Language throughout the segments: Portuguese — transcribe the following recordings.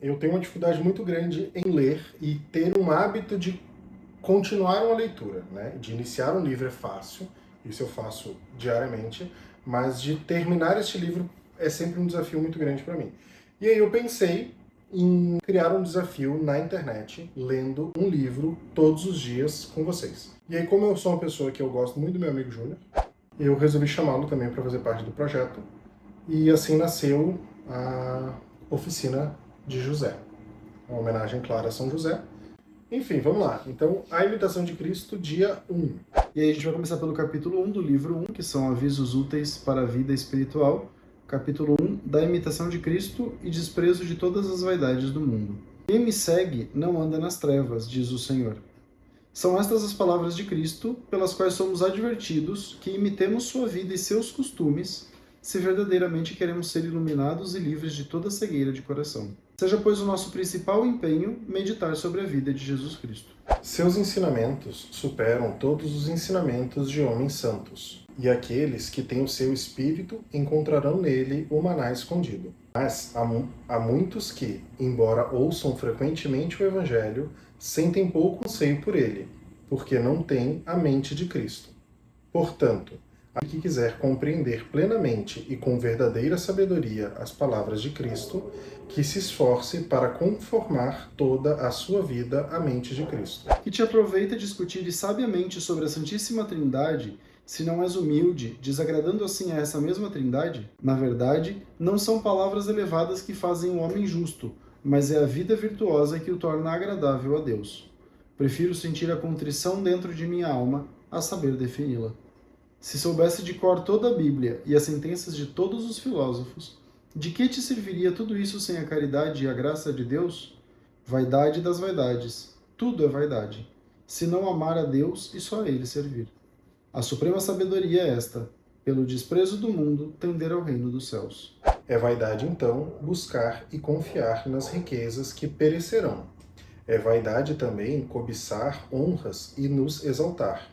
eu tenho uma dificuldade muito grande em ler e ter um hábito de continuar uma leitura, né? De iniciar um livro é fácil, isso eu faço diariamente, mas de terminar este livro é sempre um desafio muito grande para mim. E aí eu pensei em criar um desafio na internet, lendo um livro todos os dias com vocês. E aí, como eu sou uma pessoa que eu gosto muito do meu amigo Júnior, eu resolvi chamá-lo também para fazer parte do projeto, e assim nasceu a Oficina de José, uma homenagem clara a São José. Enfim, vamos lá. Então, A Imitação de Cristo, dia 1. E aí a gente vai começar pelo capítulo 1 do livro 1, que são avisos úteis para a vida espiritual. Capítulo 1, da imitação de Cristo e desprezo de todas as vaidades do mundo. Quem me segue não anda nas trevas, diz o Senhor. São estas as palavras de Cristo, pelas quais somos advertidos que imitemos sua vida e seus costumes, se verdadeiramente queremos ser iluminados e livres de toda cegueira de coração. Seja, pois, o nosso principal empenho meditar sobre a vida de Jesus Cristo. Seus ensinamentos superam todos os ensinamentos de homens santos, e aqueles que têm o seu espírito encontrarão nele o maná escondido. Mas há muitos que, embora ouçam frequentemente o Evangelho, sentem pouco anseio por ele, porque não têm a mente de Cristo. Portanto, aquele que quiser compreender plenamente e com verdadeira sabedoria as palavras de Cristo, que se esforce para conformar toda a sua vida à mente de Cristo. Que te aproveita discutir sabiamente sobre a Santíssima Trindade, se não és humilde, desagradando assim a essa mesma Trindade? Na verdade, não são palavras elevadas que fazem o homem justo, mas é a vida virtuosa que o torna agradável a Deus. Prefiro sentir a contrição dentro de minha alma, a saber defini-la. Se soubesse de cor toda a Bíblia e as sentenças de todos os filósofos, de que te serviria tudo isso sem a caridade e a graça de Deus? Vaidade das vaidades. Tudo é vaidade. Se não amar a Deus e só a Ele servir. A suprema sabedoria é esta: pelo desprezo do mundo, tender ao reino dos céus. É vaidade, então, buscar e confiar nas riquezas que perecerão. É vaidade também cobiçar honras e nos exaltar.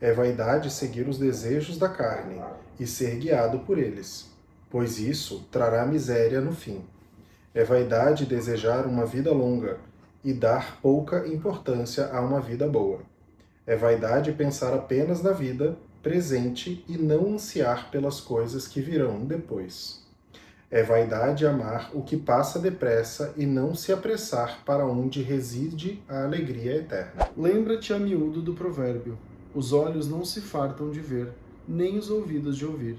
É vaidade seguir os desejos da carne e ser guiado por eles, pois isso trará miséria no fim. É vaidade desejar uma vida longa e dar pouca importância a uma vida boa. É vaidade pensar apenas na vida presente e não ansiar pelas coisas que virão depois. É vaidade amar o que passa depressa e não se apressar para onde reside a alegria eterna. Lembra-te a miúdo do provérbio: os olhos não se fartam de ver, nem os ouvidos de ouvir.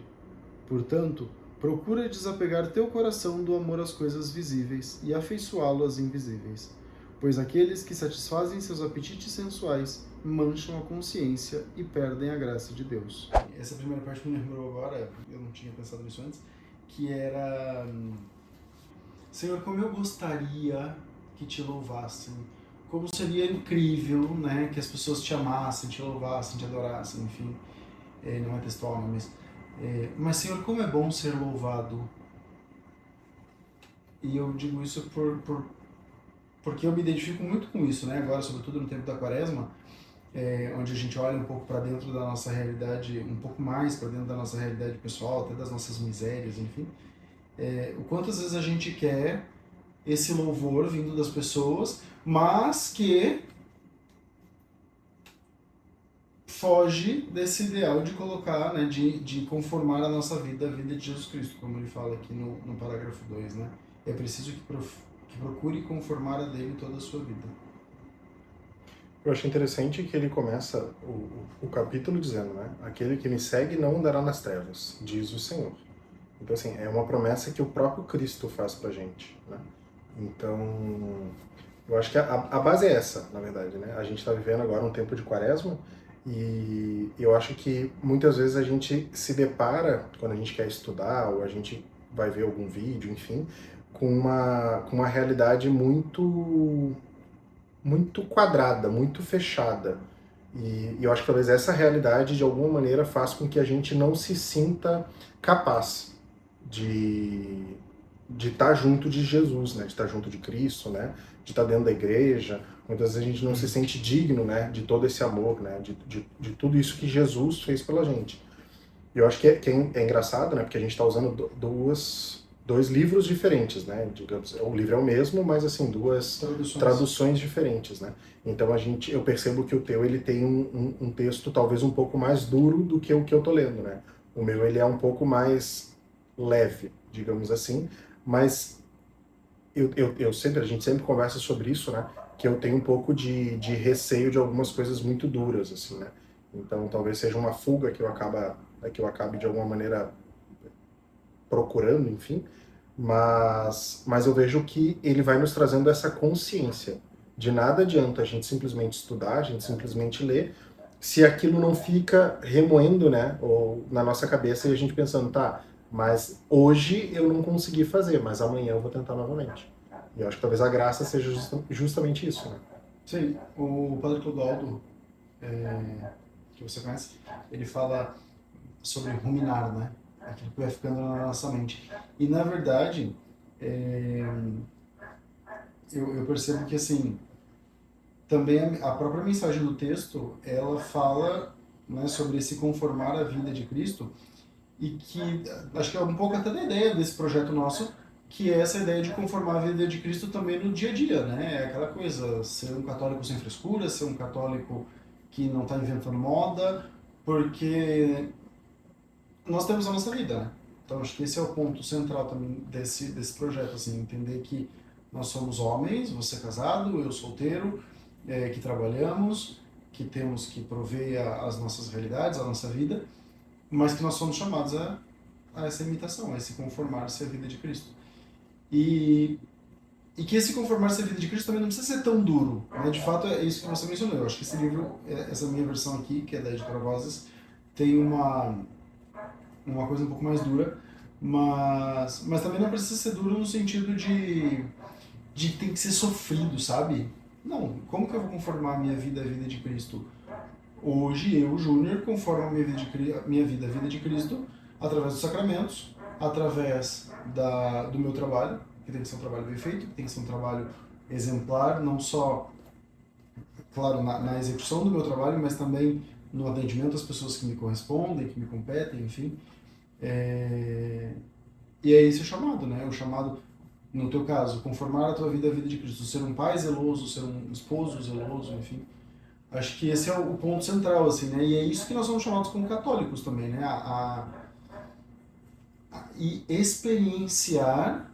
Portanto, procura desapegar teu coração do amor às coisas visíveis e afeiçoá-lo às invisíveis, pois aqueles que satisfazem seus apetites sensuais mancham a consciência e perdem a graça de Deus. Essa primeira parte me lembrou agora, eu não tinha pensado nisso antes, que era: Senhor, como eu gostaria que te louvassem, como seria incrível, né, que as pessoas te amassem, te louvassem, te adorassem, enfim, não é textual, não, mas Senhor, como é bom ser louvado. E eu digo isso porque eu me identifico muito com isso, né, agora, sobretudo no tempo da Quaresma, onde a gente olha um pouco para dentro da nossa realidade, um pouco mais para dentro da nossa realidade pessoal, até das nossas misérias, enfim, o quanto às vezes a gente quer esse louvor vindo das pessoas, mas que foge desse ideal de colocar, né, de conformar a nossa vida à vida de Jesus Cristo, como ele fala aqui no parágrafo 2, né? É preciso que procure conformar a dele toda a sua vida. Eu achei interessante que ele começa o capítulo dizendo, né? Aquele que me segue não andará nas trevas, diz o Senhor. Então, assim, é uma promessa que o próprio Cristo faz pra gente, né? Então, eu acho que a base é essa, na verdade, né? A gente está vivendo agora um tempo de Quaresma e eu acho que muitas vezes a gente se depara, quando a gente quer estudar ou a gente vai ver algum vídeo, enfim, com uma realidade muito quadrada, muito fechada. E eu acho que talvez essa realidade, de alguma maneira, faz com que a gente não se sinta capaz de estar junto de Jesus, né? De estar junto de Cristo, né? De estar dentro da igreja. Muitas vezes a gente não se sente digno, né? De todo esse amor, né? De tudo isso que Jesus fez pela gente. E eu acho que é engraçado, né? Porque a gente está usando dois livros diferentes, né? Digamos, o livro é o mesmo, mas assim, duas traduções diferentes, né? Então eu percebo que o teu ele tem um texto talvez um pouco mais duro do que o que eu tô lendo, né? O meu ele é um pouco mais leve, digamos assim, mas a gente sempre conversa sobre isso, né? Que eu tenho um pouco de receio de algumas coisas muito duras, assim, né? Então talvez seja uma fuga que eu acabe de alguma maneira procurando, enfim, mas eu vejo que ele vai nos trazendo essa consciência. De nada adianta a gente simplesmente estudar, a gente simplesmente ler, se aquilo não fica remoendo, né, ou na nossa cabeça e a gente pensando, tá, mas hoje eu não consegui fazer, mas amanhã eu vou tentar novamente. E eu acho que talvez a graça seja justamente isso, né? Sim, o Padre Clodoaldo, que você conhece, ele fala sobre ruminar, né? Aquilo que vai ficando na nossa mente. E, na verdade, eu percebo que, assim, também a própria mensagem do texto, ela fala, né, sobre se conformar à vida de Cristo, e que acho que é um pouco até da ideia desse projeto nosso, que é essa ideia de conformar a vida de Cristo também no dia a dia, né? É aquela coisa, ser um católico sem frescura, ser um católico que não está inventando moda, porque nós temos a nossa vida, né? Então acho que esse é o ponto central também desse projeto, assim, entender que nós somos homens, você é casado, eu solteiro, que trabalhamos, que temos que prover as nossas realidades, a nossa vida, mas que nós somos chamados a essa imitação, a esse conformar-se à vida de Cristo. E que esse conformar-se à vida de Cristo também não precisa ser tão duro, né? De fato, é isso que você mencionou. Eu acho que esse livro, essa minha versão aqui, que é da Editora Vozes, tem uma coisa um pouco mais dura, mas também não precisa ser duro no sentido de tem que ser sofrido, sabe? Não, como que eu vou conformar a minha vida à vida de Cristo? Hoje, eu, Júnior, conformo a minha vida à vida de Cristo através dos sacramentos, através do meu trabalho, que tem que ser um trabalho bem feito, que tem que ser um trabalho exemplar, não só, claro, na execução do meu trabalho, mas também no atendimento às pessoas que me correspondem, que me competem, enfim. E é esse o chamado, né? O chamado, no teu caso, conformar a tua vida à vida de Cristo, ser um pai zeloso, ser um esposo zeloso, enfim. Acho que esse é o ponto central, assim, né? E é isso que nós somos chamados como católicos também, né? E experienciar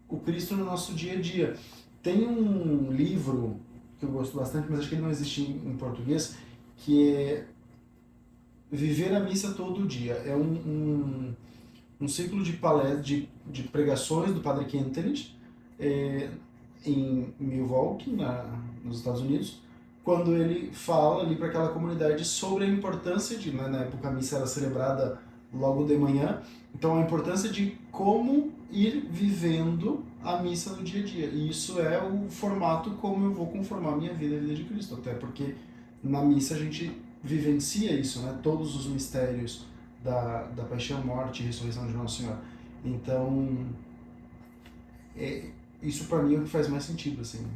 o Cristo no nosso dia a dia. Tem um livro que eu gosto bastante, mas acho que ele não existe em português, que é Viver a Missa Todo Dia. É um ciclo de palestras, de pregações do Padre Kentenich, em Milwaukee, nos Estados Unidos, quando ele fala ali para aquela comunidade sobre a importância de, né, na época a missa era celebrada logo de manhã, então a importância de como ir vivendo a missa no dia a dia. E isso é o formato como eu vou conformar a minha vida à vida de Cristo, até porque na missa a gente vivencia isso, né? Todos os mistérios da paixão, morte e ressurreição de Nosso Senhor. Então, isso para mim é o que faz mais sentido, assim.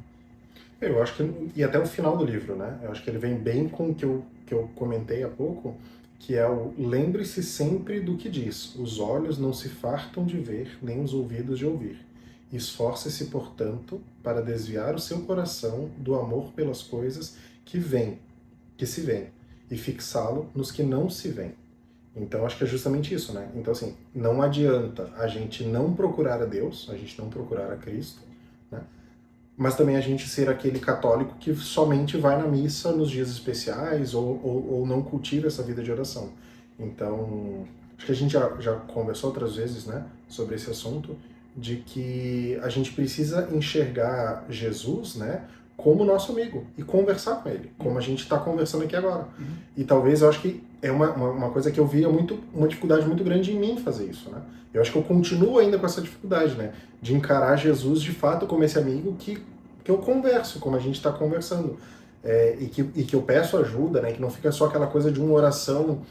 Eu acho que, e até o final do livro, né? Eu acho que ele vem bem com o que eu comentei há pouco, que é o lembre-se sempre do que diz. Os olhos não se fartam de ver, nem os ouvidos de ouvir. Esforce-se, portanto, para desviar o seu coração do amor pelas coisas que se vêm, e fixá-lo nos que não se vêm. Então, acho que é justamente isso, né? Então, assim, não adianta a gente não procurar a Deus, a gente não procurar a Cristo, né? Mas também a gente ser aquele católico que somente vai na missa nos dias especiais ou não cultiva essa vida de oração. Então, acho que a gente já conversou outras vezes, né, sobre esse assunto, de que a gente precisa enxergar Jesus, né, como nosso amigo e conversar com ele, como a gente está conversando aqui agora. E talvez eu acho que é uma coisa que eu via uma dificuldade muito grande em mim fazer isso, né? Eu acho que eu continuo ainda com essa dificuldade, né? De encarar Jesus de fato como esse amigo que eu converso, como a gente está conversando. E que eu peço ajuda, né? Que não fica só aquela coisa de uma oração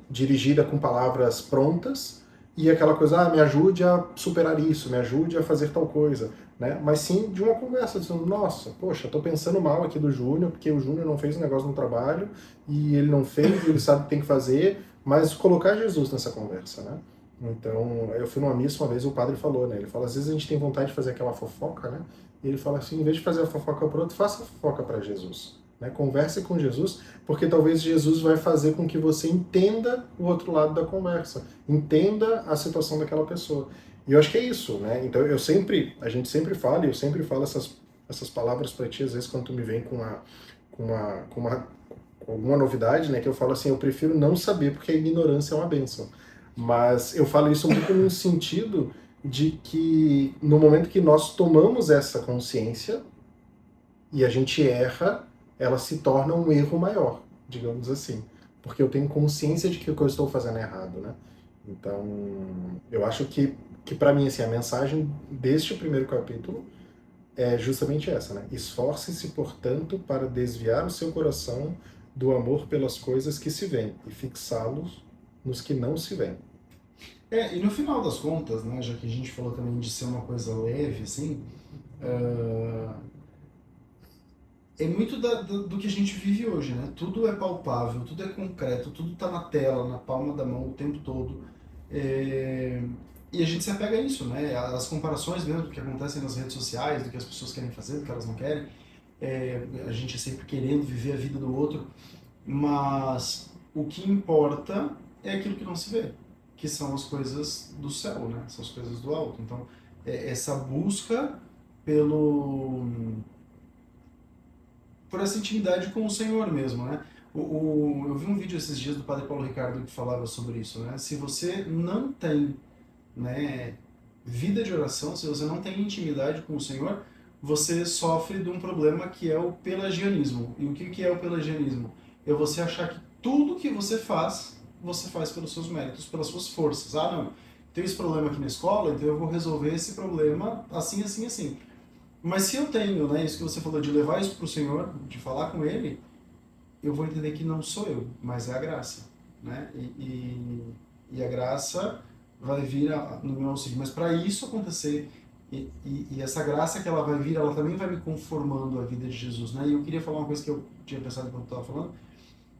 dirigida com palavras prontas e aquela coisa, me ajude a superar isso, me ajude a fazer tal coisa, né? Mas sim de uma conversa, dizendo, nossa, poxa, tô pensando mal aqui do Júnior, porque o Júnior não fez um negócio no trabalho, e ele não fez, ele sabe o que tem que fazer, mas colocar Jesus nessa conversa, né? Então, eu fui numa missa uma vez, o padre falou, né? Ele fala, às vezes a gente tem vontade de fazer aquela fofoca, né? E ele fala assim, em vez de fazer a fofoca para outro, faça a fofoca para Jesus. Né? Converse com Jesus, porque talvez Jesus vai fazer com que você entenda o outro lado da conversa, entenda a situação daquela pessoa. E eu acho que é isso, né? Então a gente sempre fala, e eu sempre falo essas palavras para ti, às vezes quando tu me vem com alguma novidade, né? Que eu falo assim, eu prefiro não saber, porque a ignorância é uma bênção. Mas eu falo isso muito no sentido de que no momento que nós tomamos essa consciência e a gente erra, ela se torna um erro maior, digamos assim. Porque eu tenho consciência de que o que eu estou fazendo é errado, né? Então, eu acho que para mim, assim, a mensagem deste primeiro capítulo é justamente essa, né? Esforce-se, portanto, para desviar o seu coração do amor pelas coisas que se veem e fixá-los nos que não se veem. E no final das contas, né, já que a gente falou também de ser uma coisa leve, assim, é muito do que a gente vive hoje, né? Tudo é palpável, tudo é concreto, tudo está na tela, na palma da mão o tempo todo. E a gente se apega a isso, né? As comparações mesmo do que acontecem nas redes sociais, do que as pessoas querem fazer, do que elas não querem. A gente é sempre querendo viver a vida do outro, mas o que importa é aquilo que não se vê, que são as coisas do céu, né? São as coisas do alto. Então, essa busca por essa intimidade com o Senhor mesmo, né? Eu vi um vídeo esses dias do Padre Paulo Ricardo que falava sobre isso, né? Se você não tem, né, vida de oração, se você não tem intimidade com o Senhor, você sofre de um problema que é o pelagianismo. E o que é o pelagianismo? É você achar que tudo que você faz pelos seus méritos, pelas suas forças. Ah, não, tenho esse problema aqui na escola, então eu vou resolver esse problema assim, assim, assim. Mas se eu tenho, né, isso que você falou, de levar isso para o Senhor, de falar com Ele, eu vou entender que não sou eu, mas é a graça, né? E a graça vai vir no meu auxílio. Mas para isso acontecer, e essa graça que ela vai vir, ela também vai me conformando à vida de Jesus, né? E eu queria falar uma coisa que eu tinha pensado enquanto estava falando,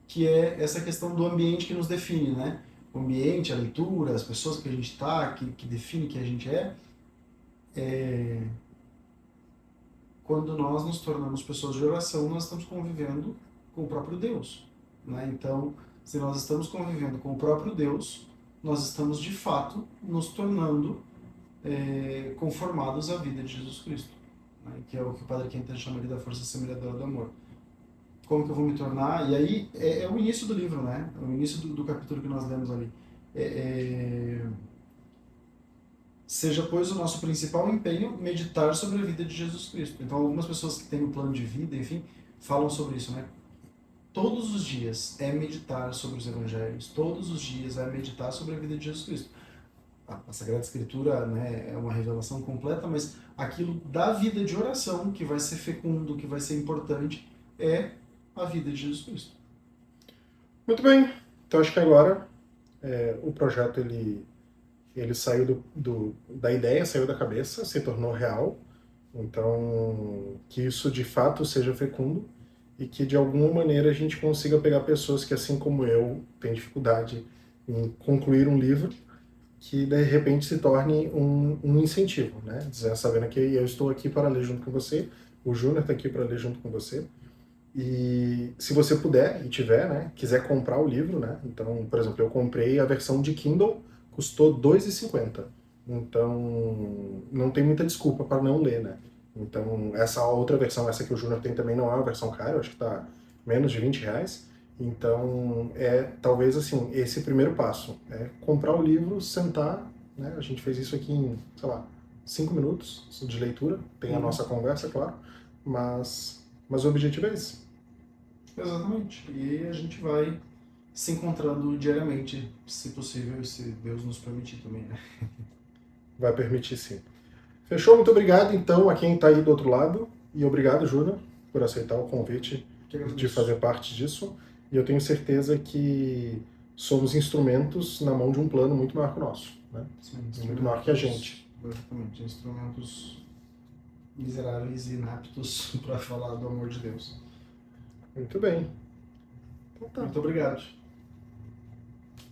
que é essa questão do ambiente que nos define, né? O ambiente, a leitura, as pessoas que a gente está, que define que a gente é quando nós nos tornamos pessoas de oração, nós estamos convivendo com o próprio Deus, né? Então, se nós estamos convivendo com o próprio Deus, nós estamos de fato nos tornando conformados à vida de Jesus Cristo, né? Que é o que o Padre Quintan chama da força semeadora do amor. Como que eu vou me tornar? E aí é o início do livro, né? É o início do capítulo que nós lemos ali. Seja, pois, o nosso principal empenho meditar sobre a vida de Jesus Cristo. Então, algumas pessoas que têm um plano de vida, enfim, falam sobre isso, né? Todos os dias é meditar sobre os evangelhos, todos os dias é meditar sobre a vida de Jesus Cristo. A Sagrada Escritura, né, é uma revelação completa, mas aquilo da vida de oração, que vai ser fecundo, que vai ser importante, é a vida de Jesus Cristo. Muito bem. Então, acho que agora o projeto ele saiu da ideia, saiu da cabeça, se tornou real. Então, que isso de fato seja fecundo e que de alguma maneira a gente consiga pegar pessoas que, assim como eu, têm dificuldade em concluir um livro, que de repente se torne um incentivo, né? Sabendo que eu estou aqui para ler junto com você, o Júnior está aqui para ler junto com você. E se você puder e tiver, né, quiser comprar o livro, né? Então, por exemplo, eu comprei a versão de Kindle, custou R$ 2,50. Então, não tem muita desculpa para não ler, né? Então, essa outra versão, essa que o Júnior tem também não é uma versão cara, eu acho que tá menos de R$ 20. Então, talvez assim, esse primeiro passo, é comprar o livro, sentar, né? A gente fez isso aqui em, sei lá, 5 minutos de leitura, tem a nossa conversa, claro, mas o objetivo é esse. Exatamente. E a gente vai se encontrando diariamente, se possível, e se Deus nos permitir também, né? Vai permitir, sim. Fechou? Muito obrigado, então, a quem está aí do outro lado. E obrigado, Júnior, por aceitar o convite de fazer parte disso. E eu tenho certeza que somos instrumentos na mão de um plano muito maior que o nosso, né? Sim, muito maior que a gente. Exatamente, instrumentos miseráveis e inaptos para falar do amor de Deus. Muito bem. Então tá. Muito obrigado.